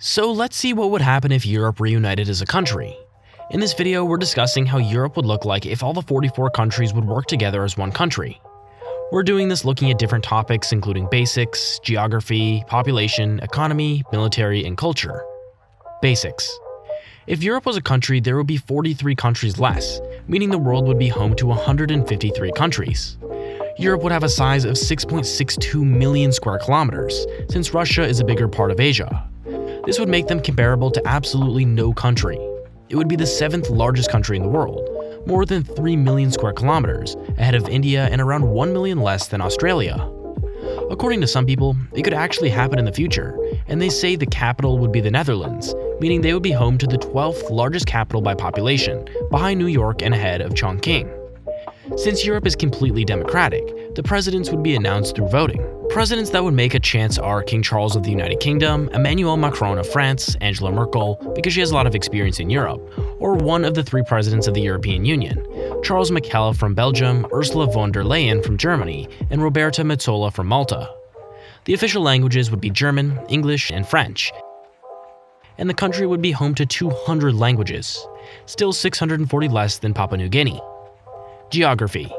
So let's see what would happen if Europe reunited as a country. In this video, we're discussing how Europe would look like if all the 44 countries would work together as one country. We're doing this looking at different topics including basics, geography, population, economy, military, and culture. Basics. If Europe was a country, there would be 43 countries less, meaning the world would be home to 153 countries. Europe would have a size of 6.62 million square kilometers, since Russia is a bigger part of Asia. This would make them comparable to absolutely no country. It would be the 7th largest country in the world, more than 3 million square kilometers, ahead of India and around 1 million less than Australia. According to some people, it could actually happen in the future, and they say the capital would be the Netherlands, meaning they would be home to the 12th largest capital by population, behind New York and ahead of Chongqing. Since Europe is completely democratic, the presidents would be announced through voting. Presidents that would make a chance are King Charles of the United Kingdom, Emmanuel Macron of France, Angela Merkel, because she has a lot of experience in Europe, or one of the 3 presidents of the European Union, Charles Michel from Belgium, Ursula von der Leyen from Germany, and Roberta Metsola from Malta. The official languages would be German, English, and French, and the country would be home to 200 languages, still 640 less than Papua New Guinea. Geography.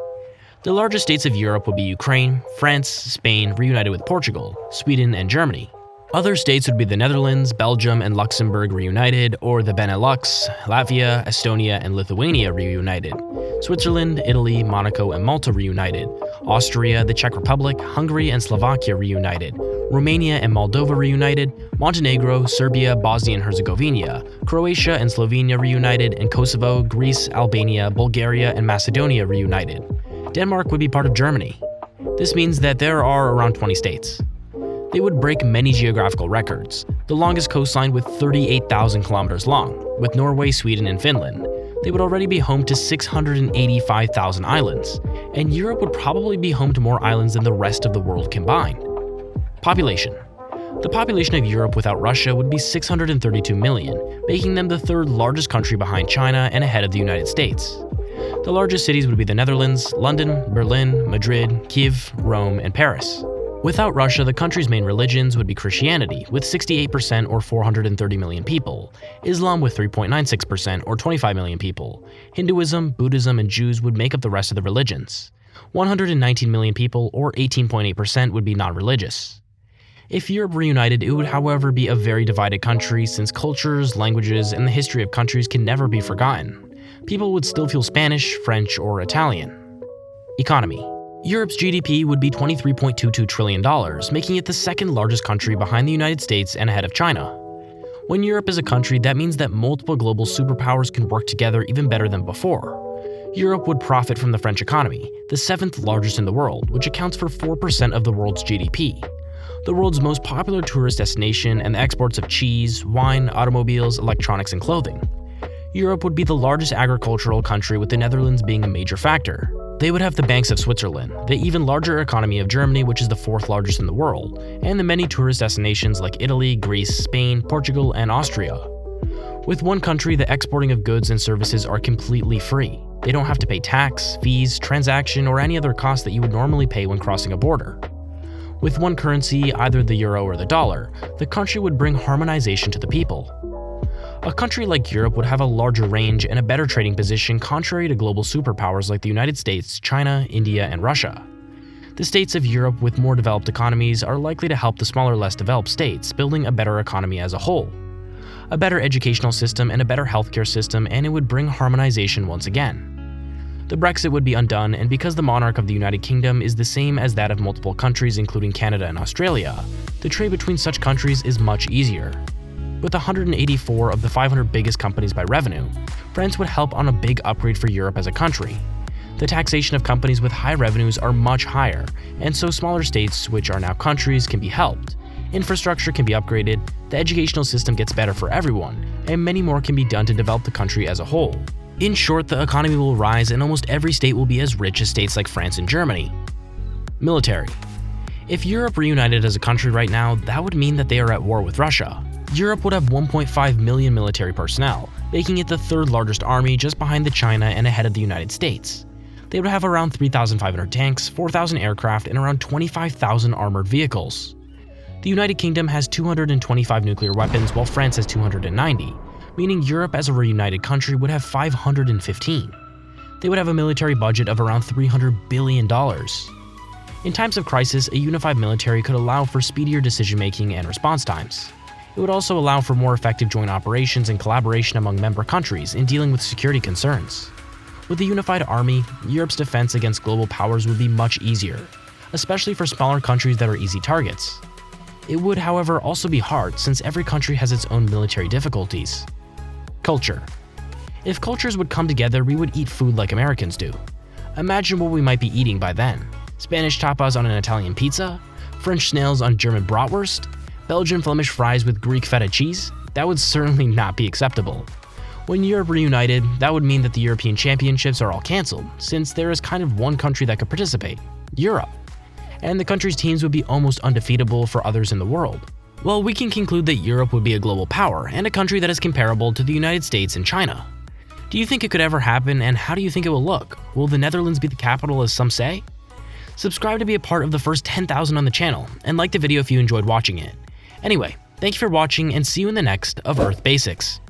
The largest states of Europe would be Ukraine, France, Spain reunited with Portugal, Sweden, and Germany. Other states would be the Netherlands, Belgium, and Luxembourg reunited, or the Benelux, Latvia, Estonia, and Lithuania reunited, Switzerland, Italy, Monaco, and Malta reunited, Austria, the Czech Republic, Hungary, and Slovakia reunited, Romania and Moldova reunited, Montenegro, Serbia, Bosnia and Herzegovina, Croatia and Slovenia reunited, and Kosovo, Greece, Albania, Bulgaria, and Macedonia reunited. Denmark would be part of Germany. This means that there are around 20 states. They would break many geographical records, the longest coastline with 38,000 kilometers long, with Norway, Sweden, and Finland. They would already be home to 685,000 islands, and Europe would probably be home to more islands than the rest of the world combined. Population. The population of Europe without Russia would be 632 million, making them the 3rd largest country behind China and ahead of the United States. The largest cities would be the Netherlands, London, Berlin, Madrid, Kyiv, Rome, and Paris. Without Russia, the country's main religions would be Christianity, with 68% or 430 million people, Islam with 3.96% or 25 million people, Hinduism, Buddhism, and Jews would make up the rest of the religions. 119 million people, or 18.8%, would be non-religious. If Europe reunited, it would however be a very divided country since cultures, languages, and the history of countries can never be forgotten. People would still feel Spanish, French, or Italian. Economy. Europe's GDP would be $23.22 trillion, making it the 2nd largest country behind the United States and ahead of China. When Europe is a country, that means that multiple global superpowers can work together even better than before. Europe would profit from the French economy, the 7th largest in the world, which accounts for 4% of the world's GDP. The world's most popular tourist destination and the exports of cheese, wine, automobiles, electronics, and clothing. Europe would be the largest agricultural country, with the Netherlands being a major factor. They would have the banks of Switzerland, the even larger economy of Germany, which is the 4th largest in the world, and the many tourist destinations like Italy, Greece, Spain, Portugal, and Austria. With one country, the exporting of goods and services are completely free. They don't have to pay tax, fees, transaction, or any other cost that you would normally pay when crossing a border. With one currency, either the euro or the dollar, the country would bring harmonization to the people. A country like Europe would have a larger range and a better trading position contrary to global superpowers like the United States, China, India, and Russia. The states of Europe with more developed economies are likely to help the smaller, less developed states, building a better economy as a whole. A better educational system and a better healthcare system, and it would bring harmonization once again. The Brexit would be undone, and because the monarch of the United Kingdom is the same as that of multiple countries including Canada and Australia, the trade between such countries is much easier. With 184 of the 500 biggest companies by revenue, France would help on a big upgrade for Europe as a country. The taxation of companies with high revenues are much higher, and so smaller states, which are now countries, can be helped. Infrastructure can be upgraded, the educational system gets better for everyone, and many more can be done to develop the country as a whole. In short, the economy will rise and almost every state will be as rich as states like France and Germany. Military. If Europe reunited as a country right now, that would mean that they are at war with Russia. Europe would have 1.5 million military personnel, making it the 3rd largest army just behind China and ahead of the United States. They would have around 3,500 tanks, 4,000 aircraft, and around 25,000 armored vehicles. The United Kingdom has 225 nuclear weapons while France has 290, meaning Europe as a reunited country would have 515. They would have a military budget of around $300 billion. In times of crisis, a unified military could allow for speedier decision-making and response times. It would also allow for more effective joint operations and collaboration among member countries in dealing with security concerns. With a unified army, Europe's defense against global powers would be much easier, especially for smaller countries that are easy targets. It would, however, also be hard since every country has its own military difficulties. Culture. If cultures would come together, we would eat food like Americans do. Imagine what we might be eating by then. Spanish tapas on an Italian pizza? French snails on German bratwurst? Belgian Flemish fries with Greek feta cheese? That would certainly not be acceptable. When Europe reunited, that would mean that the European Championships are all cancelled, since there is kind of one country that could participate, Europe. And the country's teams would be almost undefeatable for others in the world. Well, we can conclude that Europe would be a global power and a country that is comparable to the United States and China. Do you think it could ever happen, and how do you think it will look? Will the Netherlands be the capital as some say? Subscribe to be a part of the first 10,000 on the channel, and like the video if you enjoyed watching it. Anyway, thank you for watching and see you in the next of Earth Basics.